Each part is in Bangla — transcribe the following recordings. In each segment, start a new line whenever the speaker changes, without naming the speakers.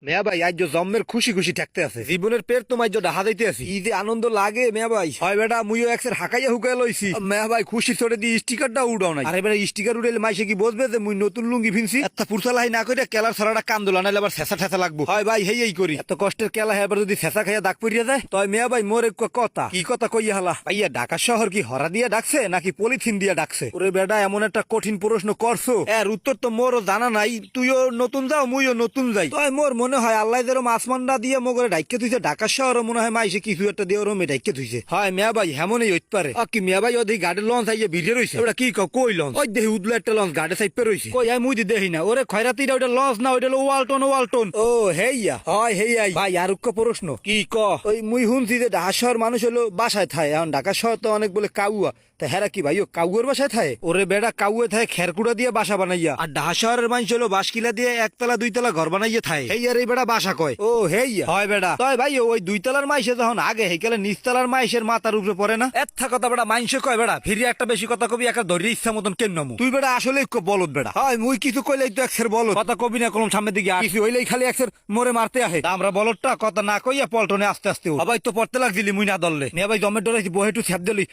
মেয়া ভাই আজ জম্মের খুশি খুশি থাকতে আছে, জীবনের পেট তোমার ডাহা যাইতে আছি, কি যে আনন্দ লাগে মেয়া ভাই। হয় বেটা মুইও একসের হাকাইয়া হুকাই লইছি মেয়া ভাই, খুশি চড়ে দিয়ে স্টিকারটা উড়াও নাই। আরে বেটা স্টিকার উড়াইলে মাইসে কি বসবে যে মুই নতুন লুঙ্গি ফিনছি? এত পুরসালাই না করে কেলার ছড়াটা কান্দোলা নাইলে আবার ছেঁচা ঠেসা লাগবো। হয় ভাই হেই এই করি, এত কষ্টের কেলা হয় এবার যদি ছেঁচা খাইয়া দাগ পড়িয়া যায় তয় মেয়া ভাই মোর এক কথা, কি কথা কইয়া হালা ভাইয়া? ঢাকা শহর কি হরা দিয়া ডাকছে নাকি পলিথিন দিয়া ডাকছে? ওরে বেটা এমন একটা কঠিন প্রশ্ন করছো, এর উত্তর তো মোরও জানা নাই। তুইও নতুন যাও মুইও নতুন যাই, তয় মোর মনে হয় আল্লাহ যেরকম আসমানটা দিয়ে মগরে ডাইকে থুইছে, ঢাকা শহর মনে হয় মাইসে কিছু একটা দিয়ে ওরমে ডাইকে থুইছে। হয় মেয়া ভাই হেমনই হইতে পারে। কি মেয়া ভাই ওদের গাড়ির লঞ্চ আইয়া ভিড়ে রইছে, ওটা কি কই লঞ্চ? ওই দেখি উদলো একটা লঞ্চ গাড়ি সাইপে রইছে। কই আই মুই দেখি না, ওরে খয়রাতিরা ওটা লঞ্চ না, ওইটা ওয়ালটন ওয়ালটন। ও হেইয়া হয় হেইয়াই ভাই। আর প্রশ্ন কি ক? ওই মুই শুনছি যে ঢাকা শহর মানুষ হলো বাসায় থাকে, এখন ঢাকা শহর তো অনেক বলে কাউয়া, তা হেরা কি ভাই ও কাউয়ের বাসায় থাকে? ওরে বেড়া কাউয়ে থাকে খেরকুড়া দিয়ে বাসা বানাইয়া, আর ঢাকা শহরের মানুষ হলো বাসকিলা দিয়ে একতলা দুইতলা ঘর বানাইয়া থাকে। এই আর এই বেড়া বাসা কয়। ও হেইয়া হয় বেড়া। তয় ভাই ওই দুইতলার মাইসে যখন আগে হেইকালে নিচতলার মাইসের মাথার উপরে পড়ে না? এথা কথা বেড়া মাইনসে কয় বেড়া ফিরি একটা বেশি কথা কবি একটা ধরি ইচ্ছা মতন কেন নমু। তুই বেড়া আসলে বলদ বেড়া। হয় মুই কিছু কইলেই তো একসের বলদ, কথা কবি না কলম সামনের দিকে, কিছু হইলেই খালি একসের মোরে মারতে আহে। আমরা বলদটা কথা না কইয়া পল্টনে আস্তে আস্তে সবাই তো পড়তে লাগছিলি মুই না দললে নিয়ে ভাই জমের ডরাইছি বহে একটু ছ্যাপ দিলি।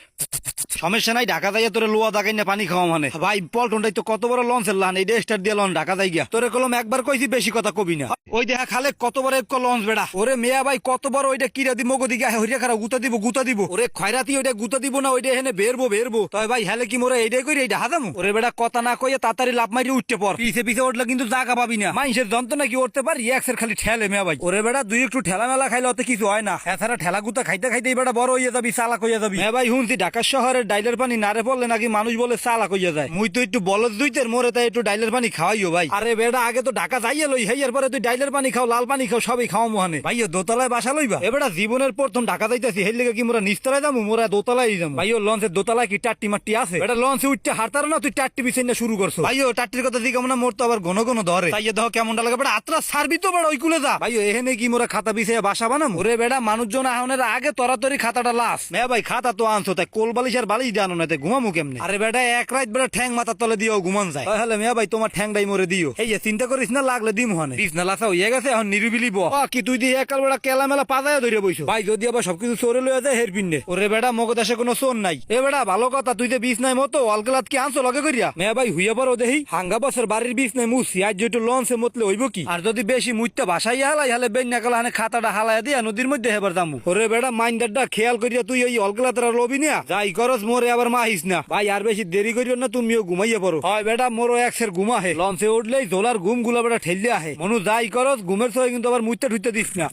সমস্যা নাই, ঢাকা যাইয়া তোরে লোয়া দাগাই না পানি খাওয়া মানে ভাই। পল্টনটাই তো কত বড় লঞ্চের লান, এই স্টার দিয়ে লঞ্চ ঢাকা যাই গিয়া। তোরে কলম একবার কইছি বেশি কথা কবি না। ওই দেখা খালে কত বড় এক লঞ্চ বেড়া। ওরে মেয়া ভাই কত বড় ওইটা কিরা দি মগো দিকে হইরা খারাপ গুতা দিব গুতা দিব। ওরে খয়রাতি ওইটা গুতা দিব না, ওইটা এখানে বেরবো। তয় ভাই হেলে কি মোরে এইটাই কই এইটা হাজামু? ওরে বেড়া কথা না কইয়া তাড়াতাড়ি লাভ মারি উঠতে পর, পিছে পিছে উঠলে কিন্তু জায়গা পাবি না। মাইসের যন্ত্রণা কি উঠতে পারি একসের খালি ঠেলে মেয়া ভাই। ওরে বেড়া দুই একটু ঠেলা মেলা খাইলে অত কিছু হয় না, এছাড়া ঠেলা গুতা খাইতে খাইতে বেড়া বড় হইয়া যাবি, চালাক হইয়া যাবি। মেয়া ভাই শুনছি ঢাকা শহরের ডাইলের পানি নারে পড়লে নাকি মানুষ বলে চালাক হইয়া যায়। মুই তো একটু বলদ দুইতের মোরে তাই একটু ডাইলের পানি খাওয়াইও ভাই। আরে বেড়া আগে তো ঢাকা যাইয়া লই, হেয়ার পরে তুই ডাইলের পানি খাও, লাল পানি খাও, সবই খাও মোহানে ভাই। দোতলায় বাসা লইবা এবারে জীবনের প্রথম ঢাকা যাইতেছি, হের লেগে কি মোরা নিচতলায় যাবো? মোরা দোতলায় যাবো ভাই। লঞ্চের দোতলায় কি টাট্টি মাট্টি আছে? এটা লঞ্চে উঠতে হারতার না, তুই টাট্টি বিছাই না শুরু করছো ভাই। টাট্টির কথা দিকে না মোর তো আবার ঘন ঘন ধরে, তাই দেখো কেমনটা লাগে বেড়া। আত্রা সারবি তো বেড়া ওই কুলে যা ভাই। এখানে কি মোরা খাতা বিছাইয়া বাসা বানাম? ওরে বেড়া মানুষজন আহনের আগে তরাতরি খাতাটা লাস। মেয়া ভাই খাতা তো আনছো, তাই কোল বালিশ আর বালিশ জানো না, তাই ঘুমামু কেমনে? আরে বেটা এক রাত বেড়া ঠ্যাং মাথার তলে দিও ঘুমান যায়। তাহলে মেয়া ভাই তোমার ঠ্যাংটাই মরে দিও। এই চিন্তা করিস না, লাগলে দিম হানে। বিছনা লাসা হইয়া গেছে, এখন নিরিবিলি ব কি তুই দিয়ে একাল বেড়া কেলা মেলা পাজায় ধরে বইছো ভাই। যদি আবার সবকিছু চোরে লইয়া যায় হের পিন্নে। ওরে বেড়া মগ দেশে কোনো চোর নাই। এ বেড়া ভালো কথা, তুই যে বিছ নাই মতো অলগলাত কি আনছো লগে করিয়া? মেয়া ভাই হুইয়া পর দেহি হাঙ্গা বছর বাড়ির বিছ নাই মুছি, আজ যেটু লঞ্চে মতলে হইব কি? আর যদি বেশি মুইতে বাসাই হালাই হালে বেন্যা কালা হানে খাতাটা হালাইয়া দিয়া নদীর মধ্যে হেবার যামু। ওরে বেড়া মাইন্ডারটা খেয়াল করিয়া তুই ওই অলগলাতরা লবি না যাই করস, মোরে আবার মাহিস না ভাই। আর বেশি দেরি করিও না, তুমিও ঘুমাইয়া পড়ো। হয় বেটা মোরও একসের ঘুম আহে, লঞ্চে উঠলেই জোলার ঘুম গুলা বেটা ঠেললে আহে। মনু যাই করস ঘুমের সময় কিন্তু আবার মুইতে ঠুইতে দিস না।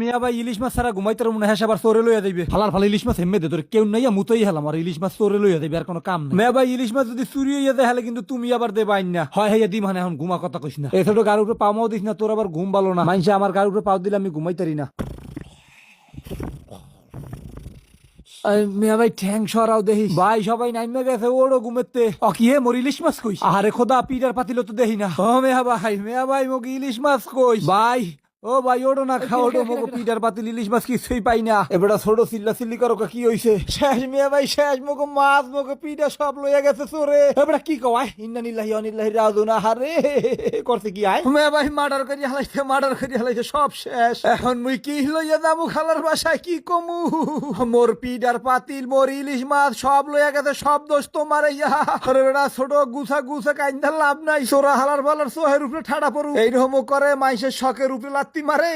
মিয়া ভাই ইলিশ মাছ ছাড়া ঘুমাইতে মনে হয় আবার চোরে লইয়া যাইবে। ফালার ফালা ইলিশ মাছ হেমে দে তোর কেউ নাই, মুতই হেলাম আর ইলিশ মাছ চোরে লইয়া যাইবে, আর কোনো কাম নাই। মেয়া ভাই ইলিশ মাছ যদি চুরি হইয়া যায় হলে কিন্তু তুমি আবার দেবা না। হয় হইয়া দিম মানে এখন ঘুমা কথা কইস না। এছাড়া গাড়ির উপরে পাও দিস না, তোর আবার ঘুম ভালো না। মাইনসে আমার গাড়ির উপরে পাও দিলে আমি ঘুমাইতারি না। মিয়া ভাই ঠ্যাং সরাও দেখি ভাই, সবাই নাইমে গেছে ওড়ো ঘুমেতে। কি হে মোর ইলিশ মাছ কই? আরে খোদা পিটার পাতিল তো দেখি না। ও মেয়া ভাই মোকে ইলিশ মাছ কই ভাই? ও ভাই ওড়ো না খাও, ওড়ো মোকে পিটার পাতিল ইলিশ মাছ কিছুই পাই না। এবারে ছোট চিল্লা চিল্লি করো, কি হইছে? শেষ মিয়া ভাই শেষ, মোকে মাছ মোকে পিটা সব লইয়া গেছে চোরে। এবারে কি কও? ইন্নানিল্লাহি ওয়া ইন্নাইহি রাজিউন। আরে করতে কি আয়? মিয়া ভাই মার্ডার করি হালাইছে সব শেষ। এখন মুই কি লইয়া যাবো খালার বাসায়, কি কমু? মোর পিটার পাতিল মোর ইলিশ মাছ সব লইয়া গেছে, সব দোষ তোমার। আরে বেটা ছোট গুছা কাইন্দা লাভ নাই, সোরা হালার বালার সোহের উপরে ঠাড়া পড়ু এইরকম করে মাইসের শখের উপরে লাত্তি মারে।